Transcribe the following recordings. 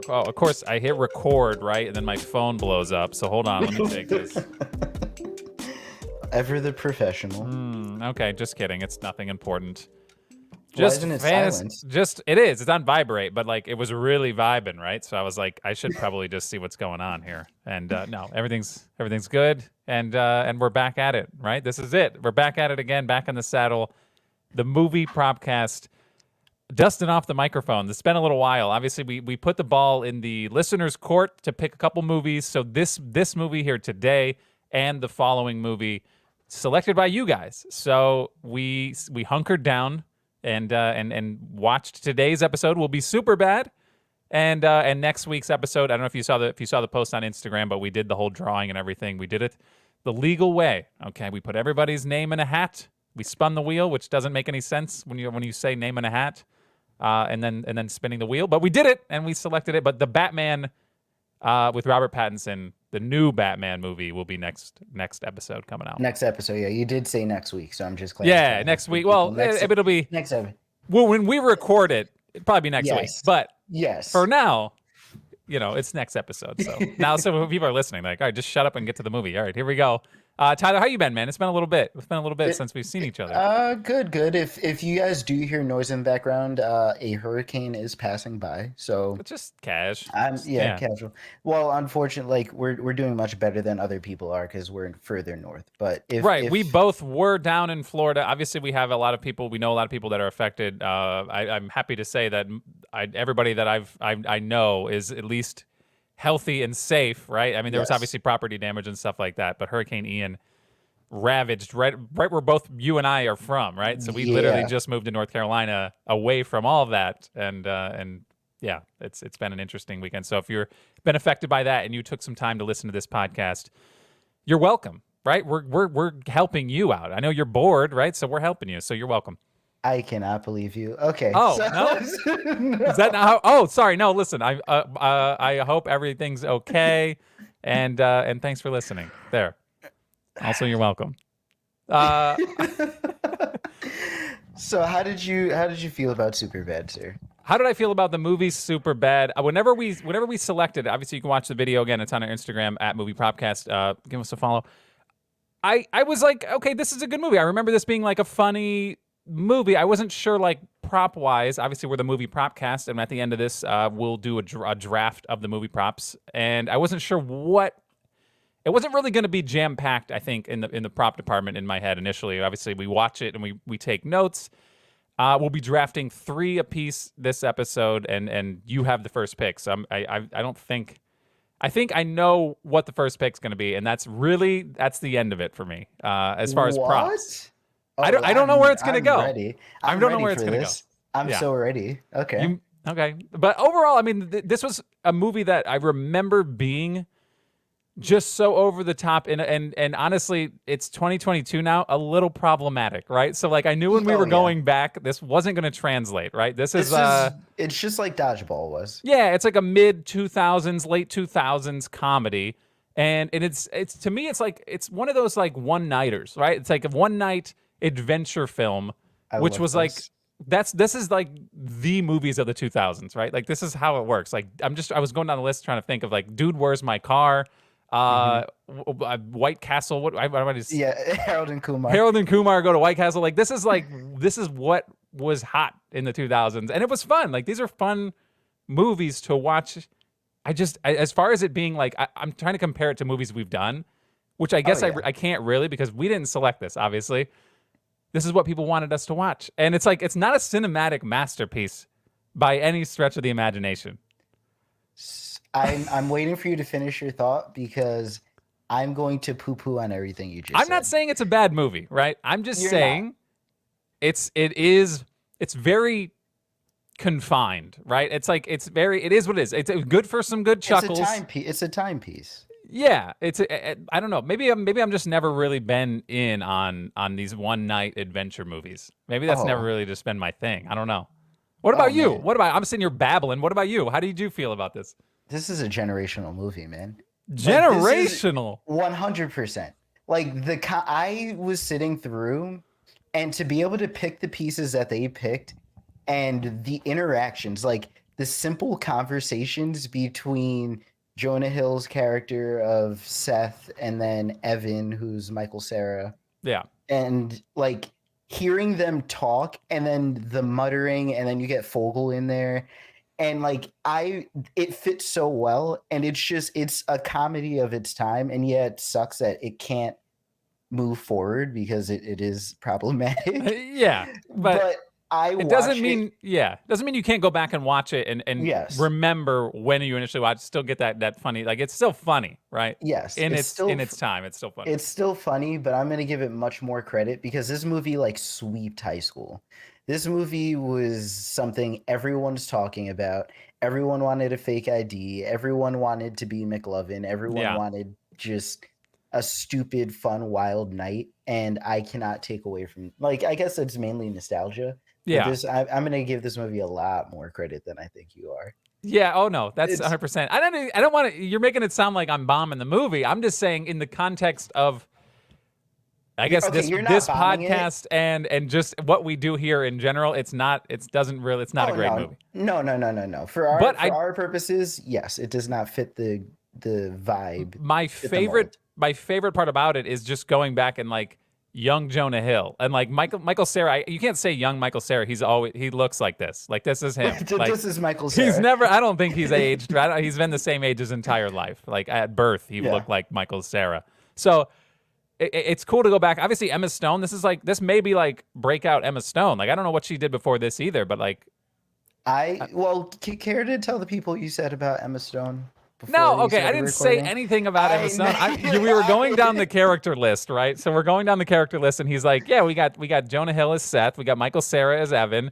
of course, I hit record, right? And then my phone blows up. So hold on, let me take this. Ever the professional. Okay, just kidding. It's nothing important. Why isn't it silent? It is. It's on vibrate, but like it was really vibing, right? So I was like, I should probably just see what's going on here. And no, everything's good, and we're back at it, right? This is it. We're back at it again, back in the saddle. The movie Propcast, dusting off the microphone. It's been a little while. Obviously, we put the ball in the listeners' court to pick a couple movies. So this movie here today and the following movie selected by you guys. So we hunkered down and watched today's episode. Will be Superbad, and next week's episode. I don't know if you saw the post on Instagram, but we did the whole drawing and everything. We did it the legal way. Okay, we put everybody's name in a hat. We spun the wheel, which doesn't make any sense when you say name in a hat, and then spinning the wheel. But we did it, and we selected it. But the Batman with Robert Pattinson, the new Batman movie, will be next episode coming out. Next episode, yeah. You did say next week, so I'm just glad. Yeah, next week. Well, it'll be next episode. Well, when we record it, it'll probably be next week. But yes, for now, it's next episode. So now, so people are listening, like, all right, just shut up and get to the movie. All right, here we go. Tyler, how you been, man? It's been a little bit. It's been a little bit since we've seen each other. Good. If you guys do hear noise in the background, a hurricane is passing by. So it's just cash. Casual. Well, unfortunately, like we're doing much better than other people are because we're further north. But we both were down in Florida. Obviously, we have a lot of people. We know a lot of people that are affected. I'm happy to say that everybody that I know is at least healthy and safe, right? I mean, there was obviously property damage and stuff like that, but Hurricane Ian ravaged right where both you and I are from, right? So we literally just moved to North Carolina away from all of that, and yeah, it's been an interesting weekend. So if you've been affected by that and you took some time to listen to this podcast, you're welcome, right? We're helping you out. I know you're bored, right? So we're helping you. So you're welcome. I cannot believe you. Okay. Oh, no? Is that not how? Oh, sorry. No, listen. I hope everything's okay, and thanks for listening. There. Also, you're welcome. So how did you feel about Superbad, sir? How did I feel about the movie Superbad? Whenever we selected, obviously you can watch the video again. It's on our Instagram at Movie Propcast. Give us a follow. I was like, okay, this is a good movie. I remember this being like a funny movie. I wasn't sure, like, prop wise. Obviously, we're the Movie Propcast, and at the end of this, we'll do a draft of the movie props. And I wasn't sure what. It wasn't really going to be jam packed. I think in the prop department in my head initially. Obviously, we watch it and we take notes. We'll be drafting 3 apiece this episode, and you have the first pick. So I don't think. I think I know what the first pick's going to be, and that's the end of it for me as far as props. Oh, I don't know where it's going to go. Ready. I don't know where it's going to go. I'm so ready. Okay. Okay. But overall, I mean, this was a movie that I remember being just so over the top. And honestly, it's 2022 now, a little problematic, right? So, like, I knew when we were going back, this wasn't going to translate, right? It's just like Dodgeball was. Yeah, it's like a mid-2000s, late 2000s comedy. And it's to me, it's one of those, like, one-nighters, right? It's like a one-night adventure film, which was like this is like the movies of the 2000s, right? Like, this is how it works. Like, I was going down the list trying to think of, like, Dude, Where's My Car? White Castle. What is? Yeah, Harold and Kumar. Harold and Kumar go to White Castle. Like, this is what was hot in the 2000s, and it was fun. Like, these are fun movies to watch. As far as it being like, I'm trying to compare it to movies we've done, which I guess I can't really, because we didn't select this, obviously. This is what people wanted us to watch. And it's like, it's not a cinematic masterpiece by any stretch of the imagination. I'm waiting for you to finish your thought, because I'm going to poo-poo on everything you just said. I'm not saying it's a bad movie, right? I'm just saying it's very confined, right? It's like, it is what it is. It's good for some good chuckles. It's a timepiece. Yeah, I don't know. Maybe I'm just never really been in on these one night adventure movies. Maybe that's never really just been my thing. I don't know. What about you? Man. I'm sitting here babbling. What about you? How did you feel about this? This is a generational movie, man. Generational. 100%. Like, I was sitting through, and to be able to pick the pieces that they picked and the interactions, like, the simple conversations between Jonah Hill's character of Seth and then Evan, who's Michael Cera, Yeah. and like hearing them talk and then the muttering and then you get Fogel in there and like it fits so well and it's a comedy of its time and yet it sucks that it can't move forward because it is problematic. Yeah, but But I it watch doesn't it. mean doesn't mean you can't go back and watch it and Yes. remember when you initially watched. Still get that funny. Like it's still funny, right? Yes. In its time, it's still funny. It's still funny, but I'm gonna give it much more credit because this movie like sweeped high school. This movie was something everyone's talking about. Everyone wanted a fake ID. Everyone wanted to be McLovin. Everyone Yeah. wanted just a stupid, fun, wild night. And I cannot take away from like I guess it's mainly nostalgia. But Yeah. I'm gonna give this movie a lot more credit than I think you are. Yeah. Oh no, that's It's 100%. I don't want to. You're making it sound like I'm bombing the movie. I'm just saying in the context of, I guess okay, you're not this bombing it. podcast and just what we do here in general. It's not. It's not a great movie. No. For our purposes, yes, it does not fit the vibe. My favorite part about it is just going back and like young Jonah Hill and like Michael Cera. You can't say young Michael Cera. He looks like this. Like this is him. Like, this is Michael Cera. He's never. I don't think he's aged. He's been the same age his entire life. Like at birth, he looked like Michael Cera. So it's cool to go back. Obviously, Emma Stone. This may be like breakout Emma Stone. Like I don't know what she did before this either, but like care to tell the people you said about Emma Stone? No, okay. I didn't say anything about Emma Stone. We were going down the character list, right? So we're going down the character list, and he's like, "Yeah, we got Jonah Hill as Seth, we got Michael Cera as Evan,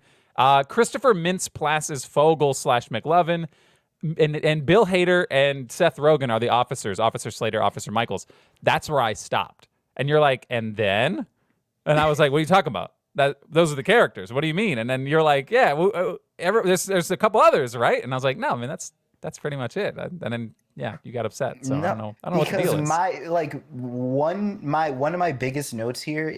Christopher Mintz-Plasse as Fogel / McLovin, and Bill Hader and Seth Rogen are the officers, Officer Slater, Officer Michaels." That's where I stopped, and you're like, "And then?" And I was like, "What are you talking about? Those are the characters. What do you mean?" And then you're like, "Yeah, there's a couple others, right?" And I was like, "No, I mean that's pretty much it." And then you got upset. So I don't know what the deal is. One of my biggest notes here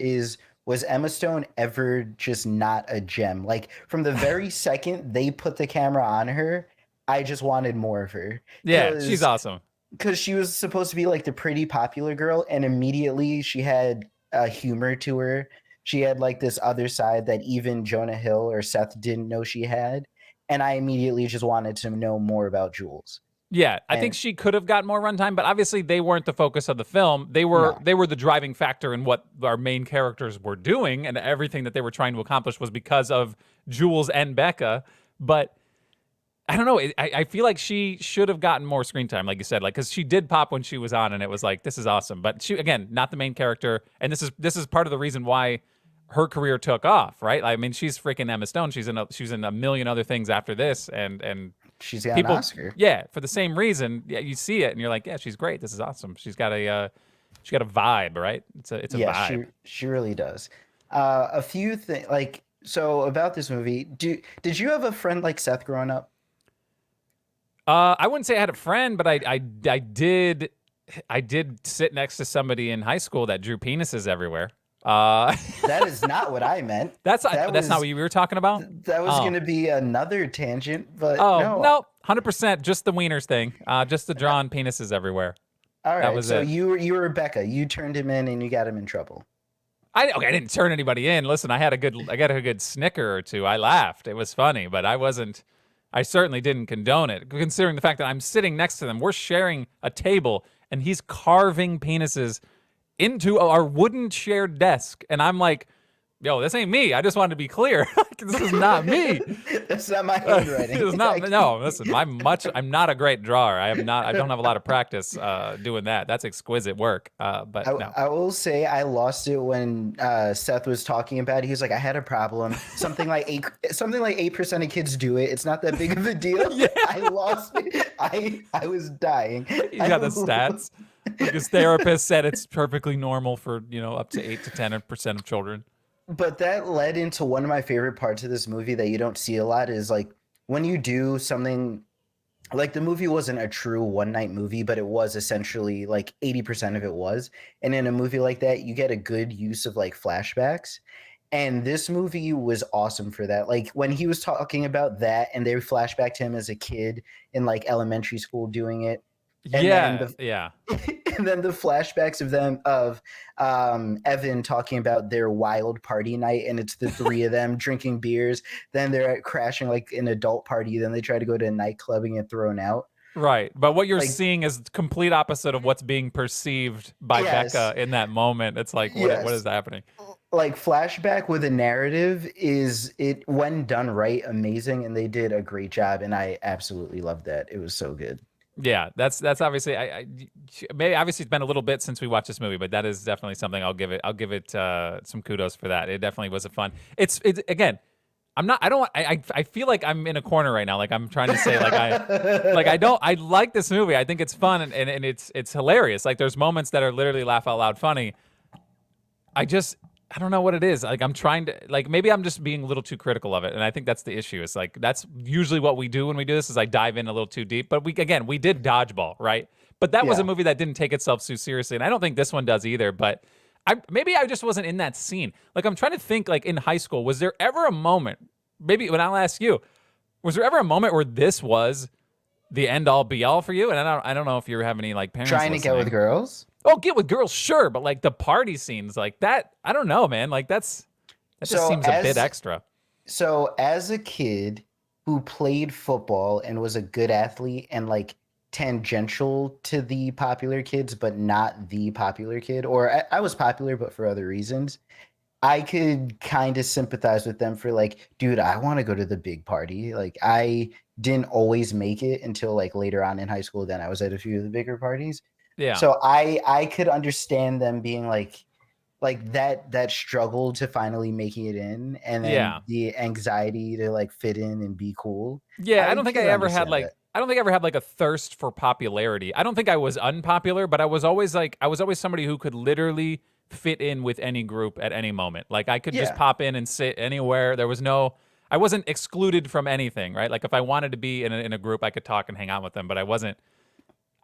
was Emma Stone ever just not a gem? Like from the very second they put the camera on her, I just wanted more of her. Yeah, she's awesome. Because she was supposed to be like the pretty popular girl, and immediately she had a humor to her. She had like this other side that even Jonah Hill or Seth didn't know she had. And I immediately just wanted to know more about Jules. Yeah, I think she could have got more runtime, but obviously they weren't the focus of the film. They were the driving factor in what our main characters were doing, and everything that they were trying to accomplish was because of Jules and Becca. But I don't know. I feel like she should have gotten more screen time, like you said, like because she did pop when she was on, and it was like, this is awesome. But she, again, not the main character, and this is part of the reason why her career took off, right? I mean, she's freaking Emma Stone. She's in a million other things after this, and she's got an Oscar. Yeah, for the same reason. Yeah, you see it, and you're like, yeah, she's great. This is awesome. She's got a vibe, right? It's a vibe. She really does. A few things like so about this movie. Did you have a friend like Seth growing up? I wouldn't say I had a friend, but I did sit next to somebody in high school that drew penises everywhere. That is not what I meant. That's not what you were talking about. That was going to be another tangent, but no, 100% just the wieners thing. Just the drawn penises everywhere. All right, so you were Rebecca. You turned him in and you got him in trouble. I didn't turn anybody in. Listen, I got a good snicker or two. I laughed. It was funny, but I certainly didn't condone it, considering the fact that I'm sitting next to them. We're sharing a table, and he's carving penises into our wooden shared desk. And I'm like, yo, this ain't me. I just wanted to be clear. This is not me. That's not my handwriting. It's not. No, listen. I'm not a great drawer. I don't have a lot of practice doing that. That's exquisite work. But no. I will say I lost it when Seth was talking about it. He was like, I had a problem. Something like 8% of kids do it. It's not that big of a deal. Yeah. I lost it. I was dying. You got the stats. His therapist said it's perfectly normal for up to 8 to 10% of children. But that led into one of my favorite parts of this movie that you don't see a lot is like when you do something like the movie wasn't a true one night movie, but it was essentially like 80% of it was. And in a movie like that, you get a good use of like flashbacks. And this movie was awesome for that. Like when he was talking about that and they flashback to him as a kid in like elementary school doing it. And then Yeah, yeah. and then the flashbacks of them of Evan talking about their wild party night, and it's the three of them drinking beers. Then they're crashing like an adult party. Then they try to go to a nightclub and get thrown out. Right. But what you're Like seeing is complete opposite of what's being perceived by yes, Becca in that moment. It's like what is yes. happening? Like flashback with a narrative is it when done right amazing, and they did a great job, and I absolutely loved that. It was so good. Yeah, that's obviously maybe obviously it's been a little bit since we watched this movie, but that is definitely something I'll give it some kudos for that. It definitely was a fun. It's again, I'm not I don't I feel like I'm in a corner right now. Like I'm trying to say I like this movie. I think it's fun and it's hilarious. Like there's moments that are literally laugh out loud funny. I don't know what it is. Like I'm trying to like maybe I'm just being a little too critical of it, and I think that's the issue. It's like that's usually what we do when we do this is I dive in a little too deep. But we did Dodgeball, right? But that was a Yeah, movie that didn't take itself too seriously, and I don't think this one does either. But maybe I just wasn't in that scene. Like I'm trying to think like in high school, was there ever a moment? Maybe when I'll ask you, was there ever a moment where this was the end all be all for you? And I don't know if you have any like parents trying to get with listening. girls. Oh, get with girls, sure, but like the party scenes, like that, I don't know, man. Like that just So seems a bit extra. as a kid who played football and was a good athlete and like tangential to the popular kids, but not the popular kid, or I was popular, but for other reasons, I could kind of sympathize with them for like, dude, I want to go to the big party. Like, I didn't always make it until like later on in high school. Then I was at a few of the bigger parties. Yeah, So I could understand them being like that struggle to finally making it in, and then yeah, the anxiety to like fit in and be cool. yeah. I could understand that. I don't think I ever had like a thirst for popularity. I don't think I was unpopular, but I was always somebody who could literally fit in with any group at any moment. Like I could just Yeah. pop in and sit anywhere. There was no. I wasn't excluded from anything, right? Like if I wanted to be in a group, I could talk and hang out with them, but I wasn't.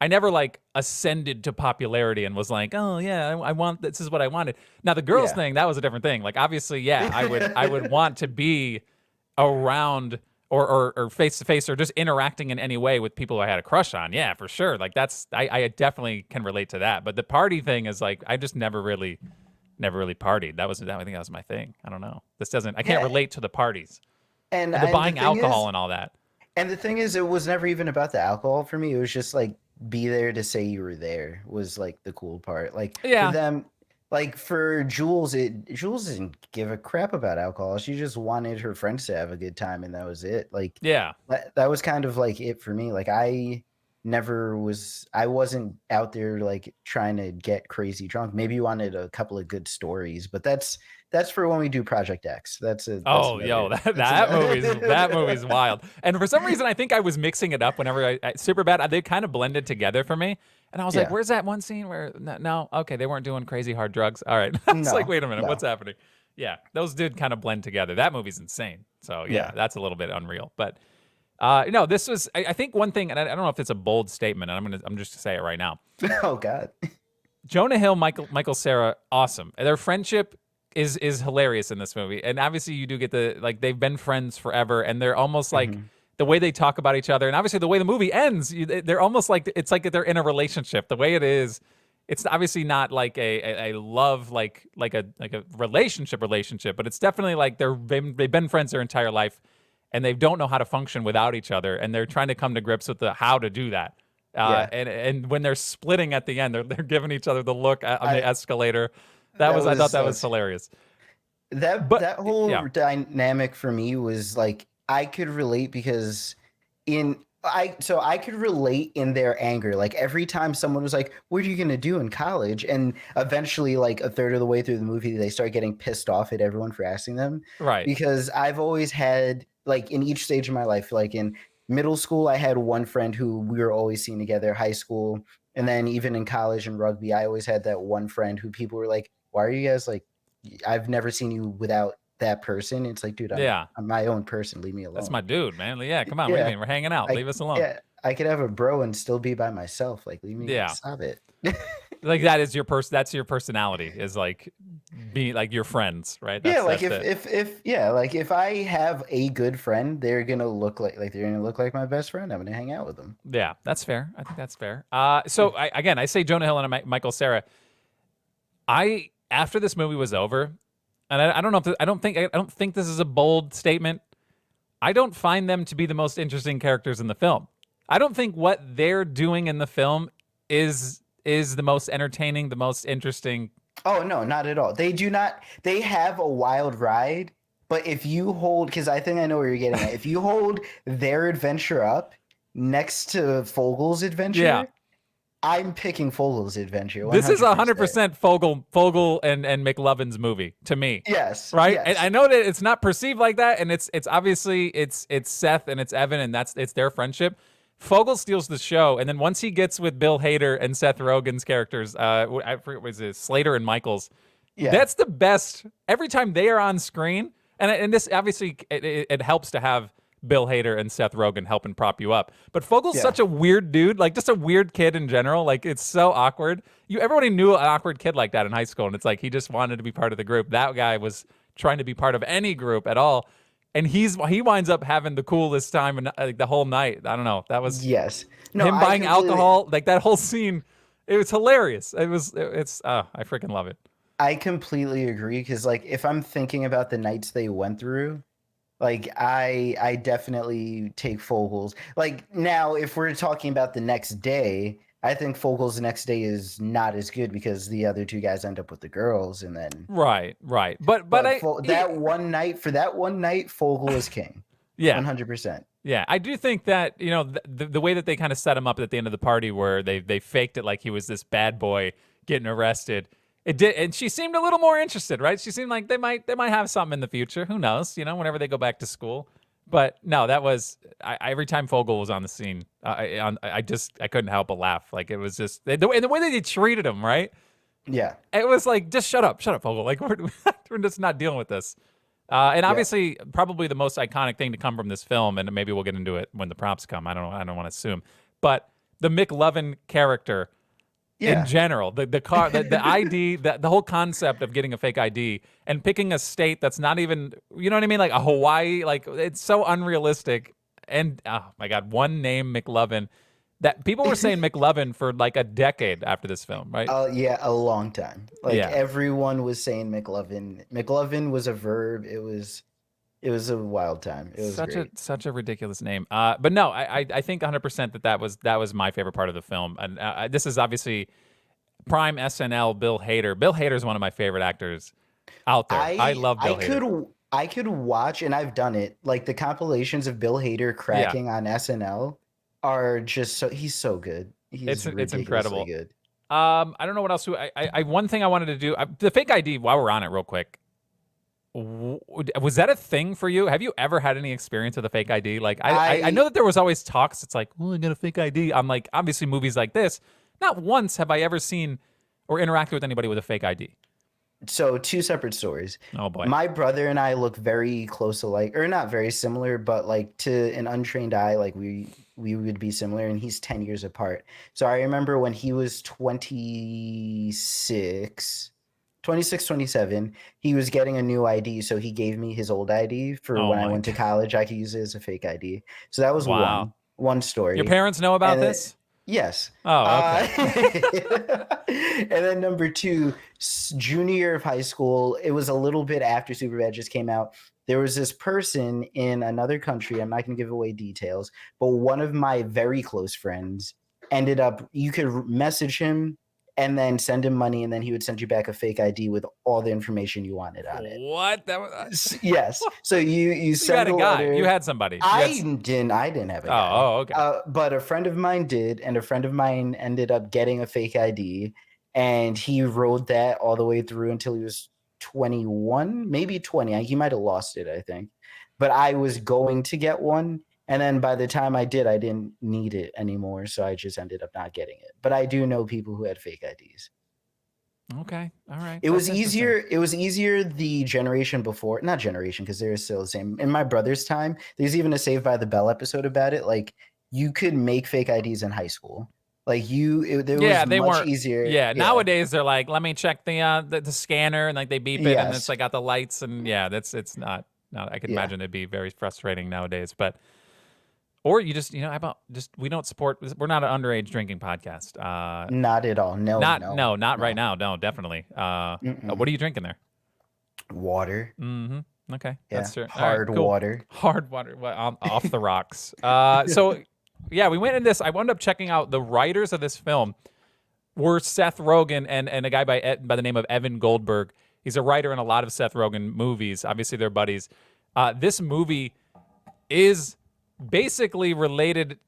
I never like ascended to popularity and was like, oh yeah, I want this is what I wanted. Now the girls Yeah. thing, that was a different thing. Like obviously, yeah, I would want to be around or face to face or just interacting in any way with people I had a crush on. Yeah, for sure. Like that's I definitely can relate to that. But the party thing is like I just never really partied. I think that was my thing. I don't know. This doesn't I can't Yeah. relate to the parties And and the and the buying thing alcohol is, and all that. it was never even about the alcohol for me. It was just like be there to say you were there was like the cool part. Like for Yeah. them, like for Jules, Jules didn't give a crap about alcohol. She just wanted her friends to have a good time, and that was it. Like Yeah. that was kind of like it for me. Like I wasn't out there like trying to get crazy drunk. Maybe you wanted a couple of good stories, but that's for when we do Project X. That's Oh, yo, another that that's that movie's another wild. And for some reason, I think I was mixing it up whenever super bad. They kind of blended together for me, and I was like, Yeah. "Where's that one scene where no, okay, they weren't doing crazy hard drugs. All right, I was like, No, wait a minute, what's no. happening? Yeah, those did kind of blend together. That movie's insane. So yeah, Yeah. that's a little bit unreal. But no, this was I think one thing, and I don't know if it's a bold statement, and I'm just gonna say it right now. Oh God. Jonah Hill, Michael Sarah, awesome. Their friendship is hilarious in this movie, and obviously you do get the like they've been friends forever, and they're almost like Mhm. the way they talk about each other, and obviously the way the movie ends, they're almost like it's like they're in a relationship. The way it is, it's obviously not like a love like a relationship, but it's definitely like they've been friends their entire life, and they don't know how to function without each other, and they're trying to come to grips with the how to do that. Yeah. And when they're splitting at the end, they're giving each other the look on the I escalator. that I was thought that so was hilarious. But that yeah, whole dynamic for me was like I could relate because in I could relate in their anger. Like every time someone was like, "What are you gonna do in college?" and eventually, like a third of the way through the movie, they start getting pissed off at everyone for asking them. right. Because I've always had like in each stage of my life, like in middle school, I had one friend who we were always seeing together. High school, and then even in college and rugby, I always had that one friend who people were like, "Why are you guys like?" I've never seen you without that person. It's like, dude, Yeah, I'm my own person. Leave me that's alone. my dude, man. Yeah, come on. What do you Yeah. mean? We're hanging out. I Leave us alone. yeah, a bro and still be by myself. Like, leave me, Yeah. stop it. Like that is that's your personality, is like be like your friends, right? Yeah, like That's it. like if I have a good friend, they're gonna look they're gonna look like my best friend. I'm gonna hang out with them. Yeah, that's fair. I think that's fair. Yeah. So I say Jonah Hill and Michael Cera. I after this movie was over, and I don't know if I don't think this is a bold statement. I don't find them to be the most interesting characters in the film. I don't think what they're doing in the film is the most entertaining, the most interesting. Oh no, not at all. They do not. They have a wild ride, but if you hold, because I think I know where you're getting at. If you hold their adventure up next to Fogel's adventure, Yeah. I'm picking Fogel's adventure. This is 100%. 100% Fogel and McLovin's movie to me. Yes. Right? Yes. And I know that it's not perceived like that, and it's obviously it's Seth and it's Evan, and it's their friendship. Fogel steals the show, and then once he gets with Bill Hader and Seth Rogen's characters, I forget what was it, Slater and Michaels. Yeah. That's the best. Every time they are on screen, and this obviously it helps to have Bill Hader and Seth Rogen helping prop you up. But Fogel's such a weird dude, like just a weird kid in general. Like it's so awkward. Everybody knew an awkward kid like that in high school, and it's like he just wanted to be part of the group. That guy was trying to be part of any group at all. And he winds up having the coolest time and like the whole night. I don't know. That was Yes. No, him buying alcohol, like that whole scene. It was hilarious. I freaking love it. I completely agree, because like if I'm thinking about the nights they went through, like I definitely take Fogel's. Like now, if we're talking about the next day, I think Fogel's next day is not as good because the other two guys end up with the girls, and then right. But that one night, Fogel is king. Yeah, 100%. Yeah, I do think that the way that they kind of set him up at the end of the party, where they faked it like he was this bad boy getting arrested. It did, and she seemed a little more interested, right? She seemed like they might have something in the future. Who knows? Whenever they go back to school. But no, that was every time Fogel was on the scene, I couldn't help but laugh. Like it was just the way that they treated him, right? Yeah, it was like, just shut up, Fogel. Like we're just not dealing with this. And obviously, probably the most iconic thing to come from this film, and maybe we'll get into it when the props come. I don't know. I don't want to assume, but the McLovin character. In general, the car, the ID, the whole concept of getting a fake ID and picking a state that's not even, you know what I mean? Like a Hawaii, like it's so unrealistic. And oh my God, one name McLovin, that people were saying McLovin for like a decade after this film, right? Oh yeah, a long time. Like everyone was saying McLovin. McLovin was a verb. It was a wild time. It was such a ridiculous name. But no, I think 100% that was my favorite part of the film. And this is obviously prime SNL Bill Hader. Bill Hader is one of my favorite actors out there. I love Bill Hader. I could watch, and I've done it, like the compilations of Bill Hader cracking on SNL are just he's so good. It's incredible. Good. I don't know what else. One thing I wanted to do, the fake ID, while we're on it real quick. Was that a thing for you? Have you ever had any experience with a fake ID? Like I know that there was always talks. It's like, I got a fake ID. I'm like, obviously movies like this. Not once have I ever seen or interacted with anybody with a fake ID. So 2 separate stories. Oh boy. My brother and I look very close alike, or not very similar, but like to an untrained eye, like we would be similar, and he's 10 years apart. So I remember when he was 26, 27, he was getting a new ID, so he gave me his old ID for when I went to college. I could use it as a fake ID. So that was one story. Your parents know about this? Yes. Oh, okay. And then number 2, junior year of high school, it was a little bit after Superbad just came out. There was this person in another country. I'm not going to give away details, but one of my very close friends ended up, you could message him and then send him money, and then he would send you back a fake ID with all the information you wanted on it. What? That was yes. So you sent a guy. You had somebody. I didn't have a guy. Oh, okay. But a friend of mine did, and a friend of mine ended up getting a fake ID, and he rode that all the way through until he was 21, maybe 20. He might have lost it, I think. But I was going to get one. And then by the time I did, I didn't need it anymore. So I just ended up not getting it. But I do know people who had fake IDs. Okay. All right. It was easier. It was easier the generation before, not generation, because they're still the same. In my brother's time, there's even a Saved by the Bell episode about it. Like you could make fake IDs in high school. Like there Yeah, was they much weren't. easier. Yeah, Yeah. nowadays they're like, let me check the scanner, and like they beep it, and it's Yes. like got the lights, and yeah, it's not. I could Yeah. imagine it'd be very frustrating nowadays, but or you just how about just we don't support. We're not an underage drinking podcast. Not at all. No, Not no, no, not right no. now. No, definitely. What Mm-mm. are you drinking there? Water. Mm-hmm. Okay, Yeah. that's true. All right, Hard cool. water. Hard water, off the rocks. So yeah, we went in this. I wound up checking out the writers of this film were Seth Rogen and a guy by the name of Evan Goldberg. He's a writer in a lot of Seth Rogen movies. Obviously, they're buddies. This movie is basically related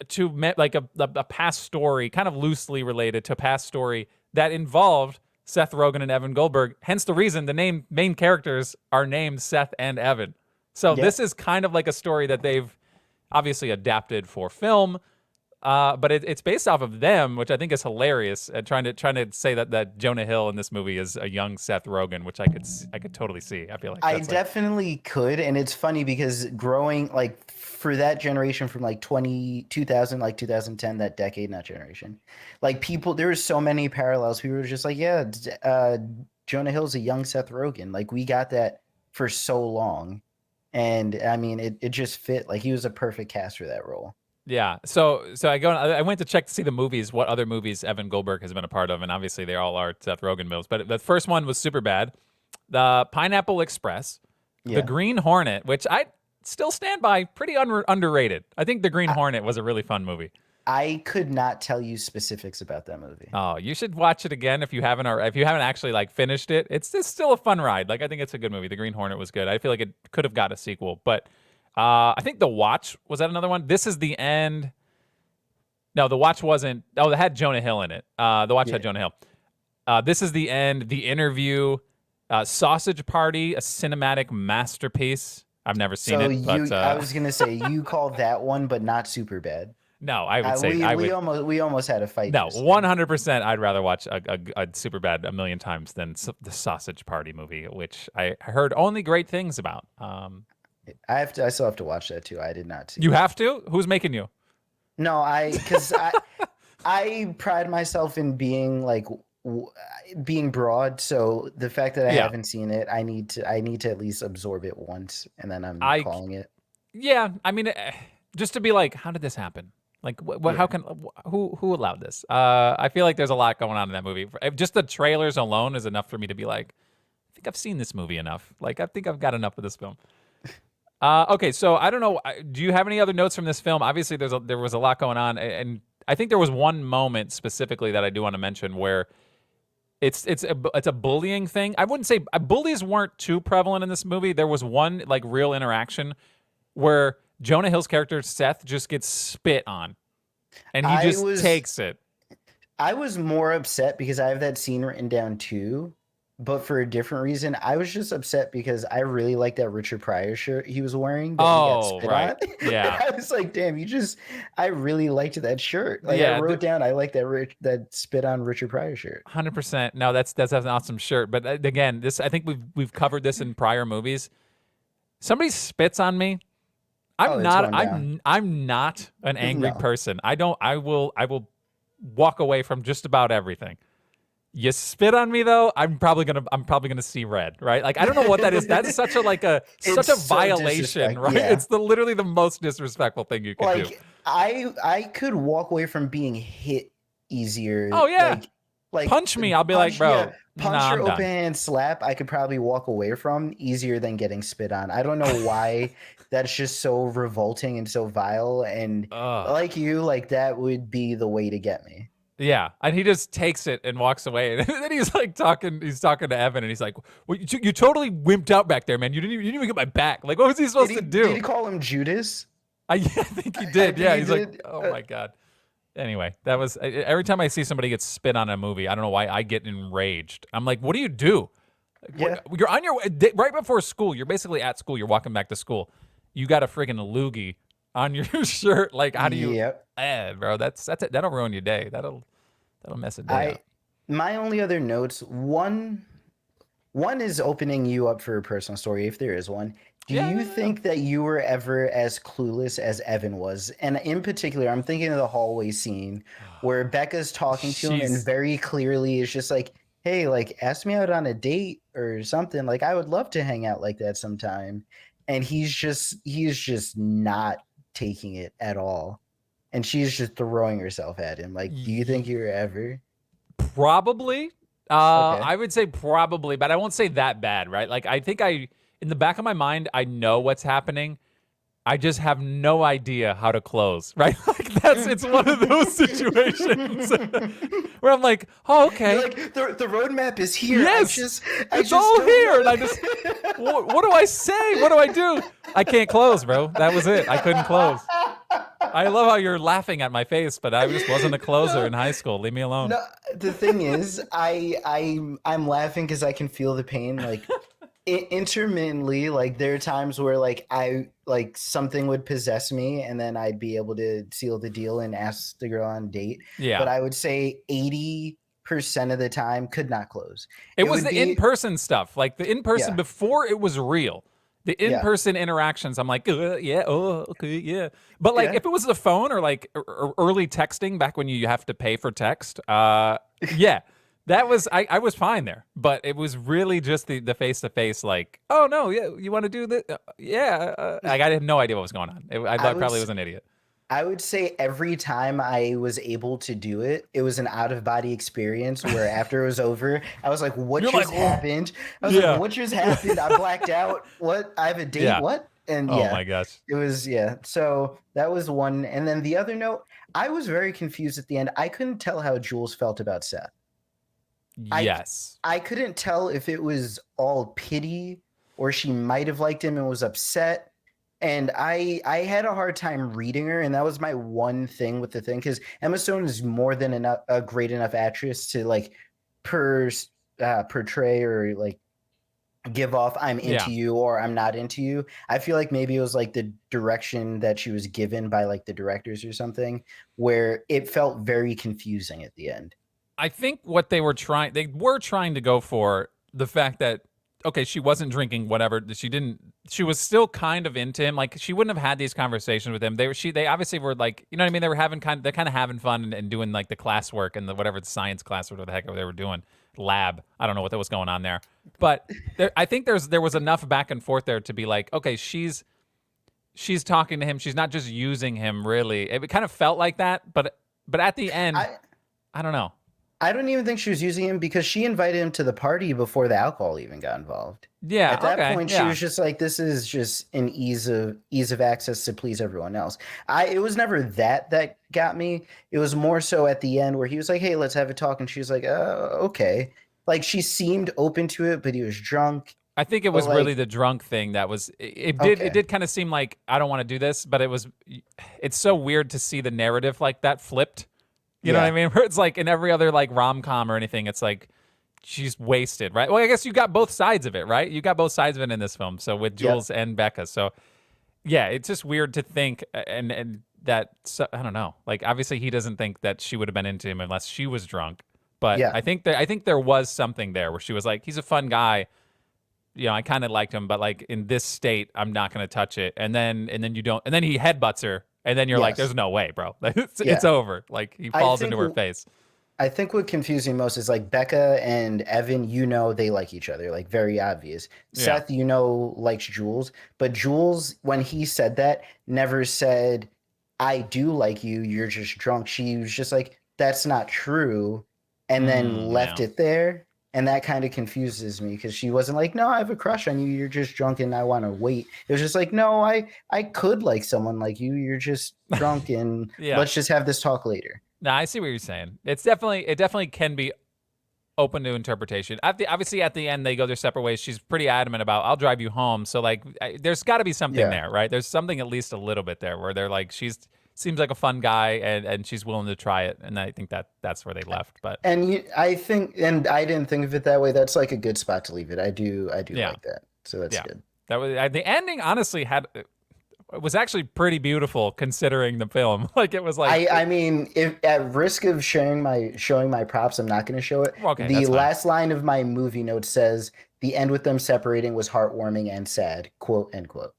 to like a past story, kind of loosely related to a past story that involved Seth Rogen and Evan Goldberg. Hence the reason the main characters are named Seth and Evan. So Yep. this is kind of like a story that they've obviously adapted for film. But it's based off of them, which I think is hilarious. And trying to say that Jonah Hill in this movie is a young Seth Rogen, which I could totally see. I feel like I that's definitely could, and it's funny because growing like for that generation from like 2000, like 2010, that decade, not generation, like people, there were so many parallels. People were just like, yeah, Jonah Hill's a young Seth Rogen. Like we got that for so long, and I mean, it just fit. Like he was a perfect cast for that role. yeah. So I went to check to see the movies, what other movies Evan Goldberg has been a part of, and obviously they all are Seth Rogen movies. But the first one was Superbad, the Pineapple Express, the Yeah. Green Hornet, which I still stand by, pretty underrated. I think the Green Hornet was a really fun movie. I could not tell you specifics about that movie. Oh, you should watch it again if you haven't, or if you haven't actually like finished it. It's still a fun ride. Like I think it's a good movie. The Green Hornet was good. I feel like it could have got a sequel, but I think The Watch was that another one. This is the end. No, The Watch wasn't. Oh, it had Jonah Hill in it. The Watch had Jonah Hill. This is the end. The Interview, Sausage Party, a cinematic masterpiece. I've never seen So it, but I was gonna say you called that one, but not Superbad. no, I would say I would. We almost had a fight. No, just then. 100%. I'd rather watch a Superbad a million times than the Sausage Party movie, which I heard only great things about. I still have to watch that too. I did not see. You have to? Who's making you? No, because I pride myself in being like being broad. So the fact that I haven't seen it, I need to at least absorb it once, and then I'm calling it. Yeah, I mean, just to be like, how did this happen? Like, how can who allowed this? I feel like there's a lot going on in that movie. Just the trailers alone is enough for me to be like, I think I've seen this movie enough. Like, I think I've got enough of this film. Okay, so I don't know. Do you have any other notes from this film? Obviously, there was a lot going on, and I think there was one moment specifically that I do want to mention where it's a bullying thing. I wouldn't say bullies weren't too prevalent in this movie. There was one like real interaction where Jonah Hill's character Seth just gets spit on, and he just takes it. I was more upset because I have that scene written down too, but for a different reason. I was just upset because I really liked that Richard Pryor shirt he was wearing. That he got spit on. Yeah. I was like, damn, I really liked that shirt. Like I wrote down, I like that spit on Richard Pryor shirt. 100%. No, that's an awesome shirt. But again, I think we've covered this in prior movies. Somebody spits on me. I'm not an angry person. I will walk away from just about everything. You spit on me though, I'm probably gonna see red, right? Like I don't know what that is. That's such a such a violation, right? Yeah. It's literally the most disrespectful thing you can do. I could walk away from being hit easier. Oh yeah. Like punch me, I'll be like, bro. Punch or open hand slap, I could probably walk away from easier than getting spit on. I don't know why that's just so revolting and so vile. And like you, like that would be the way to get me. Yeah, and he just takes it and walks away, and then he's like talking to Evan, and he's like, "Well, you totally wimped out back there, man. You didn't even get my back. Like, what was he supposed to do?" Did he call him Judas? I think he did. Yeah, he's like, "Oh my god." Anyway, that was every time I see somebody get spit on a movie, I don't know why I get enraged. I'm like, "What do you do? Yeah. You're on your way right before school. You're basically at school. You're walking back to school. You got a friggin' loogie on your shirt. Like, how do you? Yep. Bro, that's it. That'll ruin your day. That'll mess it up. My only other notes, one, one is opening you up for a personal story, if there is one. Do Yeah, you yeah, yeah. think that you were ever as clueless as Evan was? And in particular, I'm thinking of the hallway scene where Becca's talking to him and She's very clearly is just like, hey, like, ask me out on a date or something. Like, I would love to hang out like that sometime. And he's just not taking it at all. And she's just throwing herself at him. Like, do you think you were ever? probably. Okay. I would say probably, but I won't say that bad, right? Like I think in the back of my mind, I know what's happening. I just have no idea how to close, right? Like it's one of those situations where I'm like, oh, You're okay, like the roadmap is here. yes, I it's just all don't here, and I know. just, what do I say? What do I do? I can't close, bro. That was it. I couldn't close. I love how you're laughing at my face, but I just wasn't a closer No, in high school. Leave me alone. no. The thing is, I'm laughing because I can feel the pain. Like intermittently, like there are times where like I like something would possess me, and then I'd be able to seal the deal and ask the girl on a date. But Yeah. I would say 80% of the time could not close. It It was would the be in-person stuff, like the in-person yeah, before it was real. The yeah, in-person interactions, I'm like, yeah, oh, okay, yeah. But like, yeah. if it was the phone or like early texting back when you have to pay for text, yeah, that was I was fine there. But it was really just the face-to-face, like, oh no, yeah, you want to do this? Yeah, like I had no idea what was going on. I I would probably s- was an idiot. I would say every time I was able to do it, it was an out of body experience where after it was over, I was like, what You're like, just oh, happened? I was like, yeah, what just happened? I blacked out. What? I have a date? yeah. What? And Oh yeah, my gosh. it was, yeah. So that was one. And then the other note, I was very confused at the end. I couldn't tell how Jules felt about Seth. I Yes. I couldn't tell if it was all pity or she might have liked him and was upset. And I had a hard time reading her, and that was my one thing with the thing because Emma Stone is more than a great enough actress to like per portray or like give off I'm Yeah. into you or I'm not into you. I feel like maybe it was like the direction that she was given by like the directors or something where it felt very confusing at the end. I think what they were trying to go for the fact that okay, she wasn't drinking whatever, she was still kind of into him. Like she wouldn't have had these conversations with him. They obviously were like, you know what I mean? They were they're kind of having fun and doing like the classwork and the whatever the science class or whatever the heck they were doing. Lab. I don't know what was going on there. But I think there was enough back and forth there to be like, okay, she's talking to him. She's not just using him really. It kind of felt like that, but at the end, I I don't know. I don't even think she was using him because she invited him to the party before the alcohol even got involved. Yeah, At that okay. point, she Yeah. was just like, "This is just an ease of access to please everyone else." It was never that got me. It was more so at the end where he was like, "Hey, let's have a talk," and she was like, okay." Like she seemed open to it, but he was drunk. I think it But was really like, the drunk thing that was it okay, did kind of seem like I don't want to do this, but it's so weird to see the narrative like that flipped. You know what I yeah, mean? Where it's like in every other like rom-com or anything, it's like she's wasted, right? Well, I guess you got both sides of it, right? You got both sides of it in this film. So with yep, Jules and Becca. So yeah, it's just weird to think and that so, I don't know. Like obviously he doesn't think that she would have been into him unless she was drunk. But yeah. I think there was something there where she was like, he's a fun guy. You know, I kind of liked him, but like in this state, I'm not going to touch it. And then you don't, and then he headbutts her, and then you're like, Yes. there's no way, bro. It's Yeah. over. Like he I falls into think her face. I think what confused me most is like Becca and Evan, they like each other, like very obvious. Yeah. Seth, likes Jules, but Jules, when he said that, never said, I do like you, you're just drunk. She was just like, that's not true, and then left Yeah. it there. And that kind of confuses me because she wasn't like, no, I have a crush on you, you're just drunk and I want to wait. It was just like, no, I could like someone like you, you're just drunk and Yeah. let's just have this talk later. No, I see what you're saying. It definitely can be open to interpretation. Obviously, at the end, they go their separate ways. She's pretty adamant about, I'll drive you home. So, like, there's got to be something Yeah. there, right? There's something at least a little bit there where they're like, seems like a fun guy and she's willing to try it. And I think that's where they left. But I think, and I didn't think of it that way. That's like a good spot to leave it. I do yeah, like that. So that's yeah. good. That was the ending, honestly, had it was actually pretty beautiful considering the film. Like it was like I mean, if at risk of showing my props, I'm not going to show it. okay, The that's fine. last line of my movie note says the end with them separating was heartwarming and sad. Quote end quote.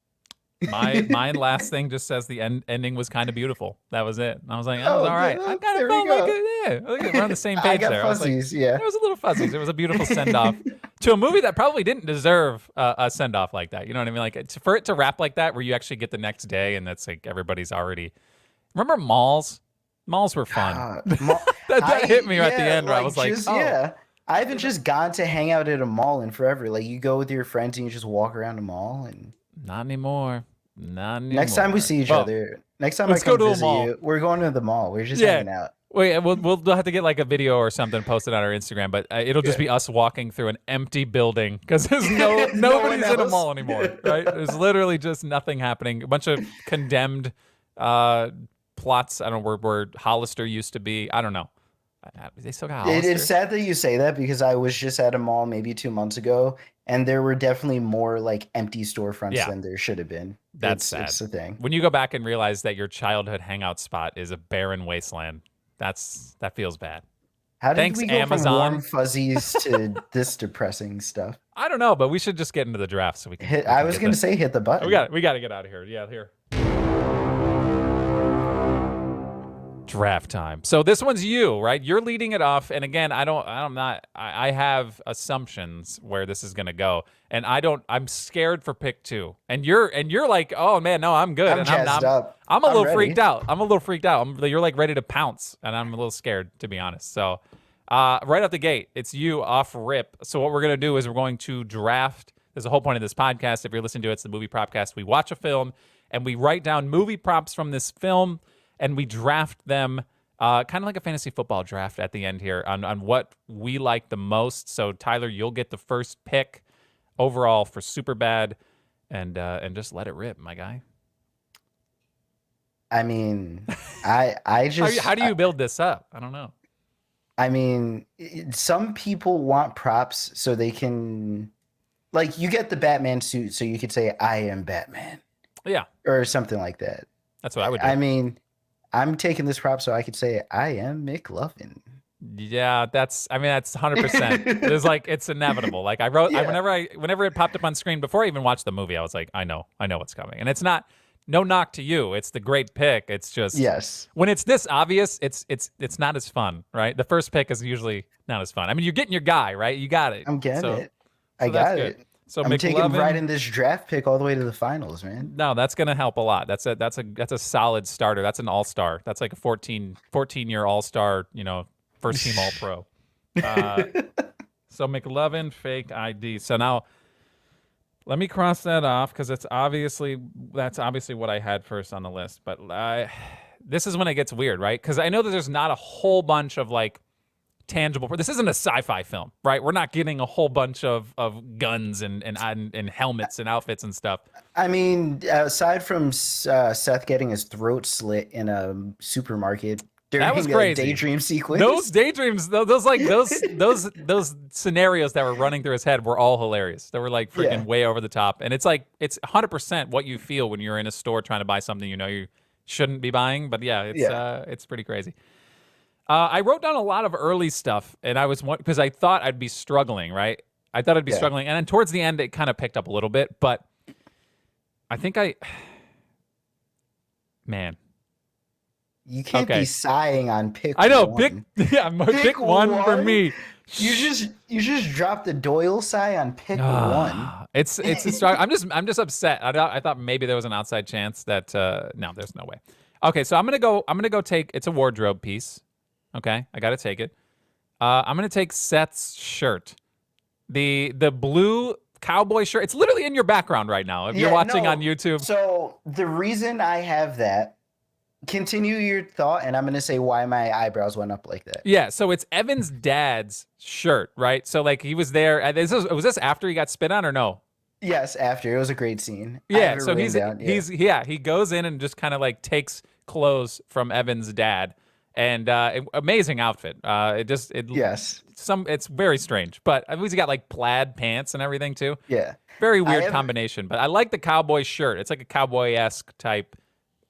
My last thing just says the ending was kind of beautiful. That was it. And I was like, that was Oh, all right. I kind of there we felt like go. yeah, I think we're on the same I page got there. I was like, fuzzies, yeah. it was a little fuzzies. It was a beautiful send off to a movie that probably didn't deserve a send off like that. You know what I mean? Like for it to wrap like that, where you actually get the next day, and that's like everybody's already. Remember malls? Malls were fun. That hit me at the end where I was like, oh. Yeah. I haven't just gone to hang out at a mall in forever. Like you go with your friends and you just walk around a mall and Not anymore. Not anymore. next time we see each other, next time I let's come go to a visit mall. you, we're going to the mall. We're just hanging out. Wait, we'll have to get like a video or something posted on our Instagram, but it'll just be us walking through an empty building because there's nobody's in a mall anymore, right? There's literally just nothing happening. A bunch of condemned plots. I don't know where Hollister used to be. I don't know. They still got Hollister. It's sad that you say that because I was just at a mall maybe 2 months ago, and there were definitely more like empty storefronts than there should have been. That's sad. It's the thing. When you go back and realize that your childhood hangout spot is a barren wasteland, that feels bad. How did Thanks, we go Amazon. from warm fuzzies to this depressing stuff? I don't know, but we should just get into the draft so we can. Hit. I was going to say hit the button. We got to get out of here. Yeah, here. Draft time. So this one's you, right? You're leading it off, and again, I have assumptions where this is gonna go, and I'm scared for pick 2, and you're like, oh man, no, I'm good, I'm and jazzed up. I'm a little ready. freaked out. You're like ready to pounce, and I'm a little scared to be honest. So, right out the gate, it's you off rip. So what we're gonna do is we're going to draft. There's the whole point of this podcast. If you're listening to it, it's the movie Propcast. We watch a film and we write down movie props from this film. And we draft them kind of like a fantasy football draft at the end here on what we like the most. So, Tyler, you'll get the first pick overall for Superbad, and just let it rip, my guy. I mean, I just... How do you build this up? I don't know. I mean, some people want props so they can... Like, you get the Batman suit, so you could say, I am Batman. Yeah. Or something like that. That's what I would do. I mean... I'm taking this prop so I could say I am McLovin. Yeah, that's 100%. It's like it's inevitable. Like whenever it popped up on screen before I even watched the movie, I was like, I know what's coming. And it's not no knock to you. It's the great pick. It's just when it's this obvious, it's not as fun, right? The first pick is usually not as fun. I mean, you're getting your guy, right? You got it. I'm getting it. I got it. So I'm taking right in this draft pick all the way to the finals, man. No, that's gonna help a lot. That's a solid starter. That's an all-star. That's like a 14-year all-star, first team all-pro. So McLovin, fake ID. So now let me cross that off because that's obviously what I had first on the list. But this is when it gets weird, right? Because I know that there's not a whole bunch of like tangible. This isn't a sci-fi film, right? We're not getting a whole bunch of guns and helmets and outfits and stuff. I mean, aside from Seth getting his throat slit in a supermarket during that was crazy. A daydream sequence. Those daydreams, those scenarios that were running through his head were all hilarious. They were like freaking way over the top. And it's like it's 100% what you feel when you're in a store trying to buy something you shouldn't be buying. But it's pretty crazy. I wrote down a lot of early stuff, and I was because I thought I'd be struggling, right? I thought I'd be struggling, and then towards the end, it kind of picked up a little bit. But I think man, you can't be sighing on pick. I know, one. pick one for me. You just dropped the Doyle sigh on pick one. It's a struggle. I'm just upset. I thought maybe there was an outside chance that no, there's no way. Okay, so I'm gonna go take. It's a wardrobe piece. Okay, I got to take it. I'm going to take Seth's shirt. The blue cowboy shirt. It's literally in your background right now if you're watching on YouTube. So the reason I have that, continue your thought, and I'm going to say why my eyebrows went up like that. Yeah, so it's Evan's dad's shirt, right? So like he was there. Was this after he got spit on or no? Yes, after. It was a great scene. Yeah, so he goes in and just kind of like takes clothes from Evan's dad. and amazing outfit. Yes. It's very strange, but at least he got like plaid pants and everything too. Yeah. Very I weird have combination, but I like the cowboy shirt. It's like a cowboy-esque type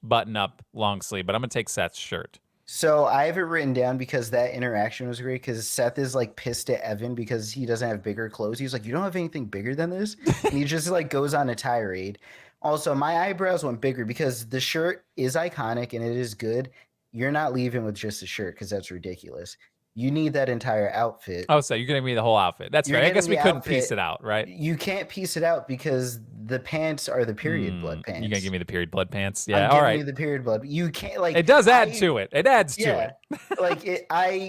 button-up long sleeve, but I'm gonna take Seth's shirt. So I have it written down because that interaction was great because Seth is like pissed at Evan because he doesn't have bigger clothes. He's like, "You don't have anything bigger than this?" And he just like goes on a tirade. Also, my eyebrows went bigger because the shirt is iconic and it is good. You're not leaving with just a shirt because that's ridiculous. You need that entire outfit. Oh, so you're giving me the whole outfit. That's You're fair. I getting guess we the couldn't piece outfit. it out, right? You can't piece it out because the pants are the period blood You're gonna pants. give me the period blood pants. I'm Yeah, all giving right. you the period blood. You can't like It does add to it. It adds to yeah, it. like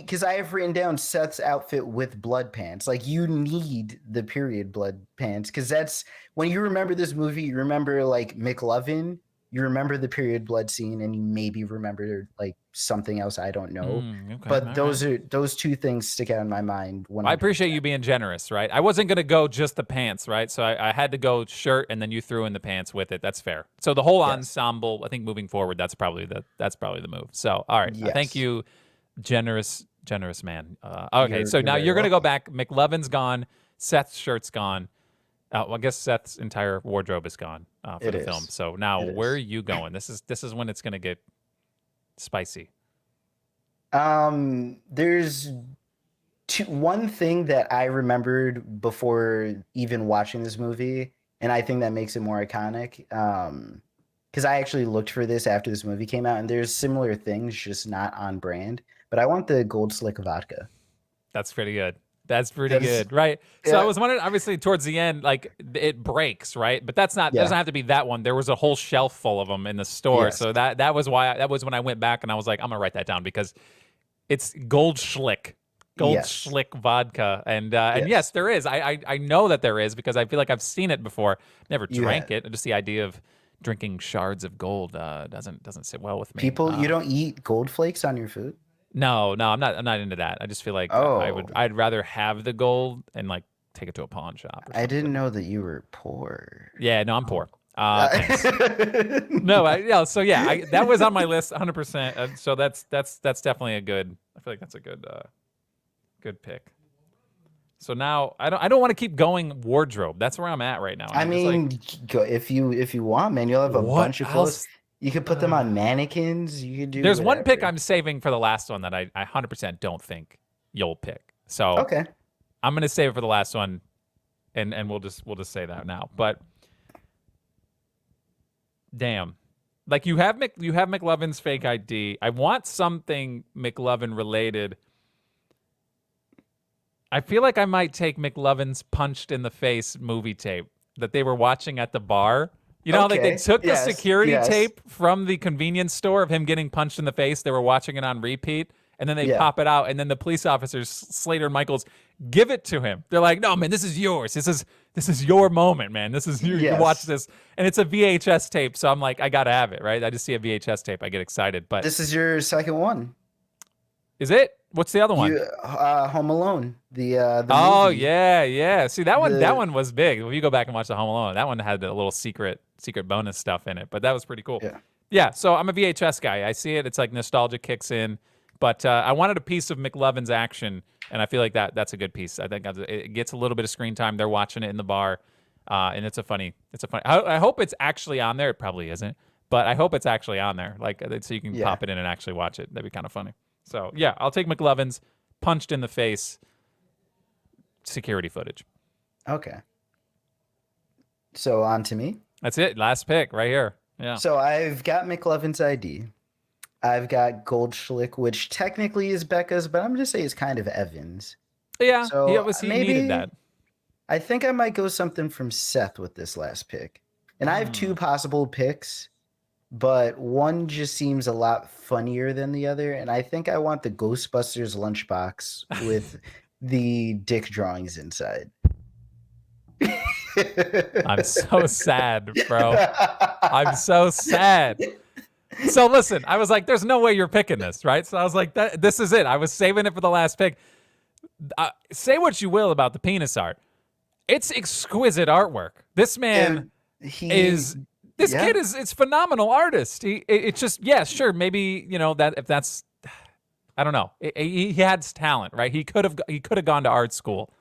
because I have written down Seth's outfit with blood pants. Like you need the period blood pants because that's when you remember this movie. You remember like McLovin. You remember the period blood scene, and you maybe remember like something else I don't know. Okay, But all those right. are those two things stick out in my mind. I 100%. appreciate you being generous, right? I wasn't gonna go just the pants, right? So I had to go shirt, and then you threw in the pants with it. That's fair. So the whole Yes. ensemble, I think, moving forward, that's probably the move. So all right, thank Yes. you, generous man. Okay, so You're now very you're gonna go welcome. back. McLovin's gone. Seth's shirt's gone. Well, I guess Seth's entire wardrobe is gone for It the film. is. So now, It where are is. you going? This is when it's gonna get spicy. There's one thing that I remembered before even watching this movie, and I think that makes it more iconic. Because I actually looked for this after this movie came out, and there's similar things, just not on brand. But I want the Gold Slick vodka. That's pretty good. That's pretty Because good, right? So I yeah, was wondering, obviously, towards the end, like it breaks, right? But that's not yeah, doesn't have to be that one. There was a whole shelf full of them in the store, yes, so that was why that was when I went back and I was like, I'm gonna write that down because it's Gold yes, Schlick vodka, and yes, yes. there is. I know that there is because I feel like I've seen it before. Never You drank have it. Just the idea of drinking shards of gold doesn't sit well with me. people. You don't eat gold flakes on your food. No, I'm not into that. I just feel like Oh, I'd rather have the gold and like take it to a pawn shop or I didn't something. know that you were poor. Yeah, no, I'm poor. Thanks. Uh, No, yeah, so yeah, that was on my list 100%. So that's definitely a good. I feel like that's a good pick. So now I don't want to keep going wardrobe. That's where I'm at right now. And I I'm just like, mean, go, if you want, man, you'll have a what bunch of clothes. else? You could put them on mannequins. You could do There's one pick whatever. I'm saving for the last one that I 100% don't think you'll pick. So Okay. I'm gonna save it for the last one, and we'll just say that now. But damn, like you have McLovin's fake ID. I want something McLovin related. I feel like I might take McLovin's punched in the face movie tape that they were watching at the bar. You know, like they Okay. took the Yes. security Yes. tape from the convenience store of him getting punched in the face. They were watching it on repeat, and then they Yeah. pop it out, and then the police officers, Slater and Michaels, give it to him. They're like, "No, man, this is yours. This is your moment, man. This is you. You watch Yes. this." And it's a VHS tape, so I'm like, I gotta have it, right? I just see a VHS tape, I get excited. But This is your second one. is it? What's the other one? You Home Alone, the Oh movie. yeah. See that The one was big. If you go back and watch the Home Alone, that one had a little secret bonus stuff in it, but that was pretty cool. yeah. Yeah, so I'm a VHS guy. I see it. It's like nostalgia kicks in, but I wanted a piece of McLovin's action, and I feel like that's a good piece. I think it gets a little bit of screen time. They're watching it in the bar, and it's a funny. I hope it's actually on there. It probably isn't, but I hope it's actually on there, like so you can Yeah. pop it in and actually watch it. That'd be kind of funny. So yeah, I'll take McLovin's punched in the face security footage. Okay. So on to me. That's it. Last pick right here. Yeah. So I've got McLovin's ID. I've got Goldschlick, which technically is Becca's, but I'm gonna say it's kind of Evan's. Yeah. He So obviously needed maybe that. I think I might go something from Seth with this last pick. And I have two possible picks, but one just seems a lot funnier than the other. And I think I want the Ghostbusters lunchbox with the dick drawings inside. I'm so sad, bro. I'm so sad. So listen, I was like, "There's no way you're picking this, right?" So I was like, "This is it." I was saving it for the last pick. Say what you will about the penis art, it's exquisite artwork. This man And he, is. This yeah. kid is. It's phenomenal artist. It's just sure, maybe that if that's I don't know. He had talent, right? He could have gone to art school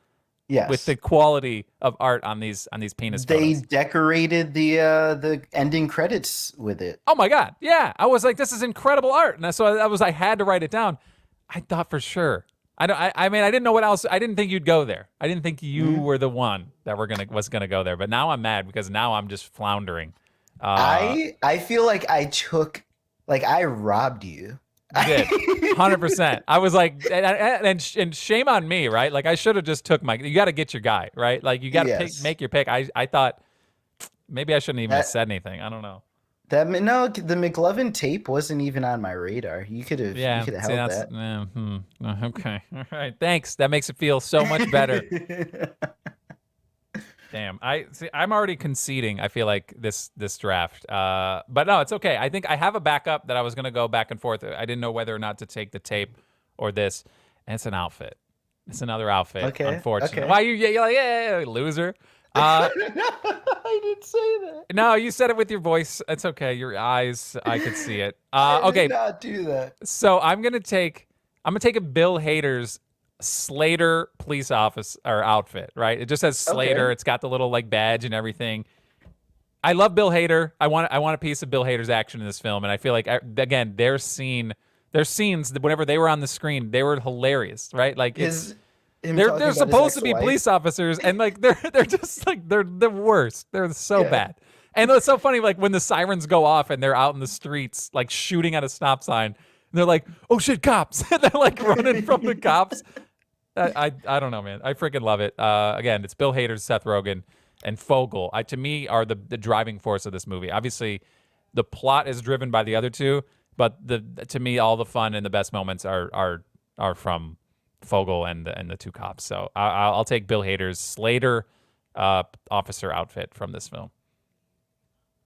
with Yes. the quality of art on these penis They photos. decorated the ending credits with it. Oh my god, yeah! I was like, this is incredible art, and so I had to write it down. I thought for sure. I mean, I didn't know what else. I didn't think you'd go there. I didn't think you were the one that was gonna go there. But now I'm mad because now I'm just floundering. I feel like I robbed you. You did 100%. I was like, and shame on me, right? Like I should have just took my. You got to get your guy, right? Like you got to Yes. make your pick. I thought maybe I shouldn't even have That said anything. I don't know. no, the McLovin tape wasn't even on my radar. You could have Yeah, see, held that's that. okay. All right, thanks. That makes it feel so much better. Damn, I'm already conceding. I feel like this draft, but no, it's okay. I think I have a backup that I was gonna go back and forth. I didn't know whether or not to take the tape or this, and it's an outfit. It's another outfit. Okay. Unfortunately, Okay. why you're like yeah, loser? I didn't say that. No, you said it with your voice. It's okay. Your eyes, I could see it. I Okay, did not do that. so I'm gonna take a Bill Hader's Slater police officer outfit, right? It just says Slater. Okay. It's got the little like badge and everything. I love Bill Hader. I want a piece of Bill Hader's action in this film, and I feel like again their scenes that whenever they were on the screen, they were hilarious, right? Like Him talking they're about his supposed to be ex-wife. police officers, and like they're just like they're the worst. They're so Yeah. bad. And it's so funny, like when the sirens go off and they're out in the streets, like shooting at a stop sign, and they're like, "Oh shit, cops!" and they're like running from the cops. I don't know, man. I freaking love it. Again, it's Bill Hader, Seth Rogen, and Fogel. To me are the driving force of this movie. Obviously, the plot is driven by the other two, but to me all the fun and the best moments are from Fogel and the two cops. So I'll take Bill Hader's Slater officer outfit from this film.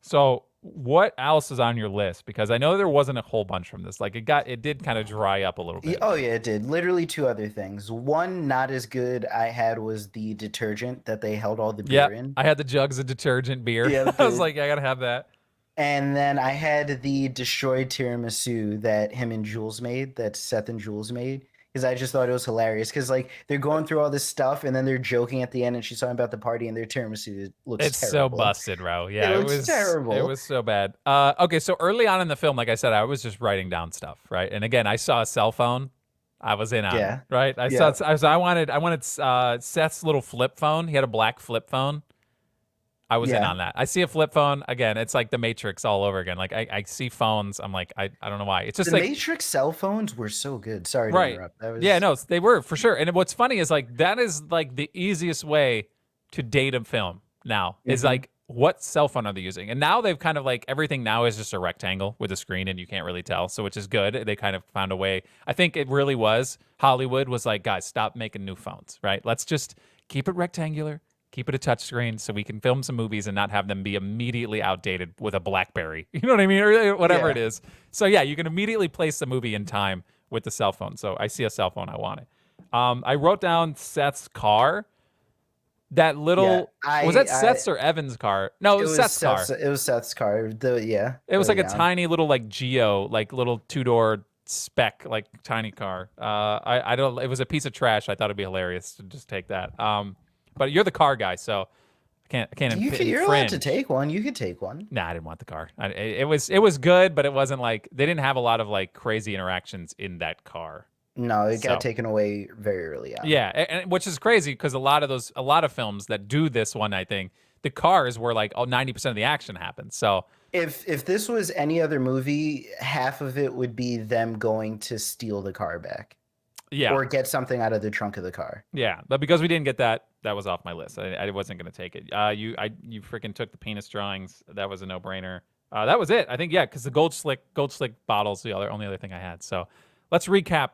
So what else is on your list? Because I know there wasn't a whole bunch from this. Like it did kind of dry up a little bit. Oh yeah, it did. Literally two other things. One not as good I had was the detergent that they held all the beer in. I had the jugs of detergent beer. Yeah, I was like, I gotta have that. And then I had the destroyed tiramisu that him and Jules made, that Seth and Jules made. Because I just thought it was hilarious. Because like they're going through all this stuff and then they're joking at the end and she's talking about the party and their tiramisu looks It's terrible. so busted, bro. Yeah, It it looks was terrible. It was so bad. Okay, so early on in the film, like I said, I was just writing down stuff, right? And again, I saw a cell phone. I was in on it, right? I wanted Seth's little flip phone. He had a black flip phone. I was in on that. I see a flip phone again. It's like the Matrix all over again. Like I see phones. I'm like I don't know why. It's just the like Matrix cell phones were so good. Sorry to interrupt. That was... Yeah, no, they were for sure. And what's funny is like that is like the easiest way to date a film now is like what cell phone are they using? And now they've kind of like everything now is just a rectangle with a screen and you can't really tell. So which is good. They kind of found a way. I think it really was Hollywood was like, guys, stop making new phones, right? Let's just keep it rectangular. Keep it a touchscreen so we can film some movies and not have them be immediately outdated with a BlackBerry. You know what I mean? Or whatever it is. So yeah, you can immediately place the movie in time with the cell phone. So I see a cell phone, I want it. I wrote down Seth's car. That little was that Seth's or Evan's car? No, it was Seth's car. It was Seth's car. It was like a tiny little like Geo, like little 2-door spec, like tiny car. I don't. It was a piece of trash. I thought it'd be hilarious to just take that. But you're the car guy, so I can't. You're allowed to take one. You could take one. Nah, I didn't want the car. It was good, but it wasn't like they didn't have a lot of like crazy interactions in that car. No, it got taken away very early on. Yeah, and which is crazy because a lot of films that do this one night thing, the cars were like 90% of the action happens. So if this was any other movie, half of it would be them going to steal the car back. Yeah. Or get something out of the trunk of the car. Yeah, but because we didn't get that, that was off my list. I wasn't going to take it. You freaking took the penis drawings. That was a no-brainer. That was it. I think, yeah, because the Gold Slick bottle's the only other thing I had. So let's recap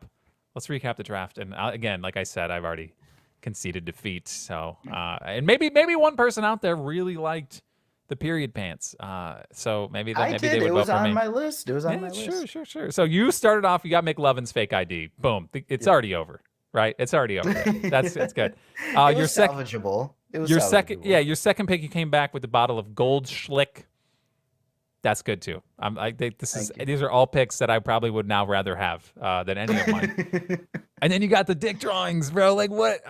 the draft. And again, like I said, I've already conceded defeat. So and maybe one person out there really liked the period pants. So maybe they would vote for me. It was on my list. It was on my list. Sure. So you started off. You got McLovin's fake ID. Boom. It's already over. Right. It's already over. It's good. It was salvageable. It was your second pick. You came back with the bottle of Gold Schlick. That's good too. I think Thank you. these are all picks that I probably would now rather have than any of mine. And then you got the dick drawings, bro. Like what?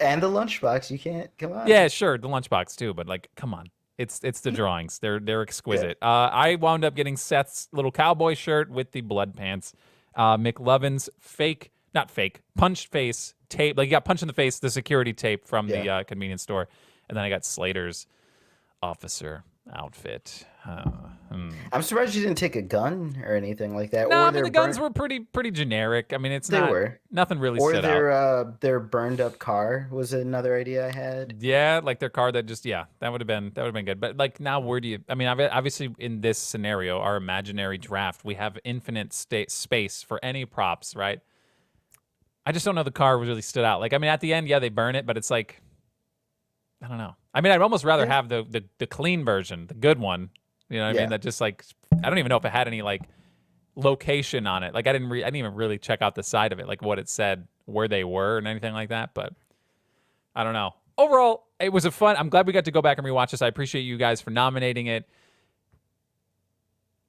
And the lunchbox. You can't come on. Yeah, sure, the lunchbox too, but like, come on. It's the drawings. They're exquisite. I wound up getting Seth's little cowboy shirt with the blood pants. McLovin's not fake, punched face tape. Like, he got punched in the face, the security tape from the convenience store. And then I got Slater's officer outfit. I'm surprised you didn't take a gun or anything like that. No, Or I mean, the guns were pretty generic. I mean, nothing really Or stood out. their burned up car was another idea I had. Yeah, like their car that that would have been good. But like, now where do you? I mean, obviously in this scenario, our imaginary draft, we have infinite space for any props, right? I just don't know the car really stood out. Like, I mean, at the end, yeah, they burn it, but it's like, I don't know. I mean, I'd almost rather have the clean version, the good one. You know what I mean? That just like, I don't even know if it had any like location on it. Like, I didn't even really check out the side of it, like what it said, where they were, and anything like that. But I don't know. Overall, it was I'm glad we got to go back and rewatch this. I appreciate you guys for nominating it.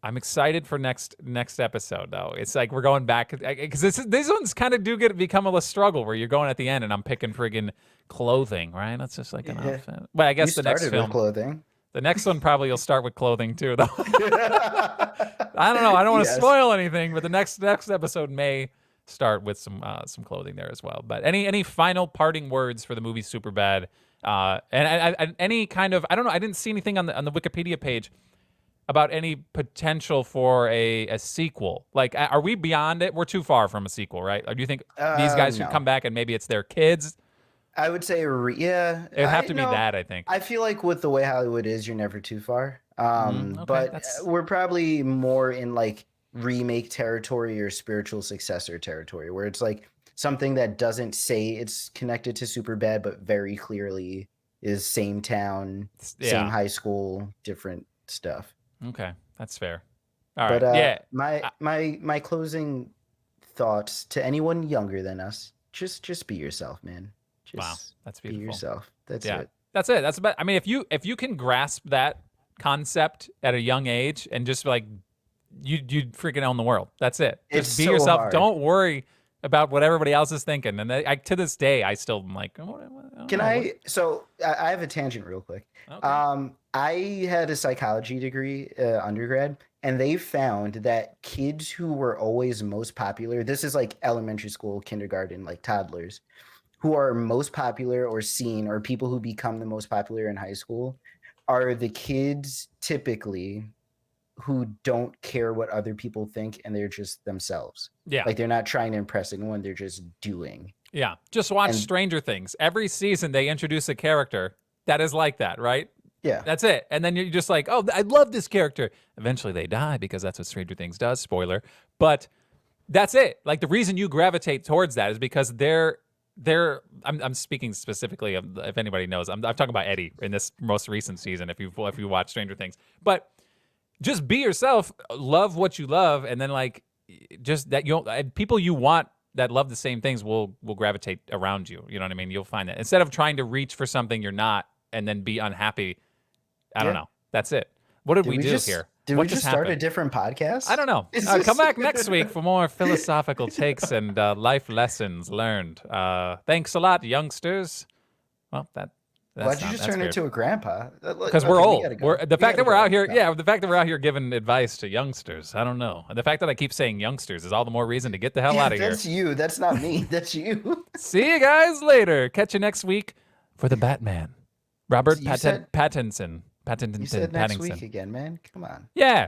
I'm excited for next episode, though. It's like we're going back because these ones kind of become a struggle where you're going at the end and I'm picking friggin' clothing, right? That's just like an outfit. But I guess the next film, clothing. The next one probably will start with clothing too, though. I don't know. I don't want to spoil anything, but the next episode may start with some clothing there as well. But any final parting words for the movie Superbad? And any kind of, I don't know. I didn't see anything on the Wikipedia page about any potential for a sequel. Like, are we beyond it? We're too far from a sequel, right? Or do you think these guys should come back and maybe it's their kids? I would say, yeah. It'd have to be that, I think. I feel like with the way Hollywood is, you're never too far. But we're probably more in like remake territory or spiritual successor territory, where it's like something that doesn't say it's connected to Superbad, but very clearly is same town, same high school, different stuff. Okay, that's fair. All right. My closing thoughts to anyone younger than us: just be yourself, man. That's beautiful. Be yourself. That's it. That's it. That's about. I mean, if you can grasp that concept at a young age and just like you freaking own the world. That's it. Just be yourself. Hard. Don't worry about what everybody else is thinking. And to this day, I still am like, So I have a tangent real quick. Okay. I had a psychology degree undergrad, and they found that kids who were always most popular. This is like elementary school, kindergarten, like toddlers, who are most popular or seen, or people who become the most popular in high school, are the kids typically who don't care what other people think and they're just themselves. Yeah. Like, they're not trying to impress anyone, they're just doing. Yeah. Just watch Stranger Things. Every season they introduce a character that is like that, right? Yeah. That's it. And then you're just like, oh, I love this character. Eventually they die because that's what Stranger Things does. Spoiler. But that's it. Like, the reason you gravitate towards that is because I'm speaking specifically of, if anybody knows, I'm talking about Eddie in this most recent season, if you watch Stranger Things. But just be yourself, love what you love, and then like just that people you want that love the same things will gravitate around you. You know what I mean? You'll find that instead of trying to reach for something you're not and then be unhappy. I don't know. That's it. What did we do here? Did we just start a different podcast? I don't know. Come back next week for more philosophical takes and life lessons learned. Thanks a lot, youngsters. Well, why'd you just turn into a grandpa? Because we're old. The fact that we're out here giving advice to youngsters. I don't know. The fact that I keep saying youngsters is all the more reason to get the hell out of here. That's you. That's not me. That's you. See you guys later. Catch you next week for the Batman. Robert Pattinson. You said next week again, man. Come on. Yeah.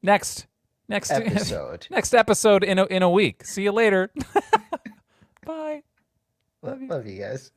Next episode. Next episode in a week. See you later. Bye. Love you guys.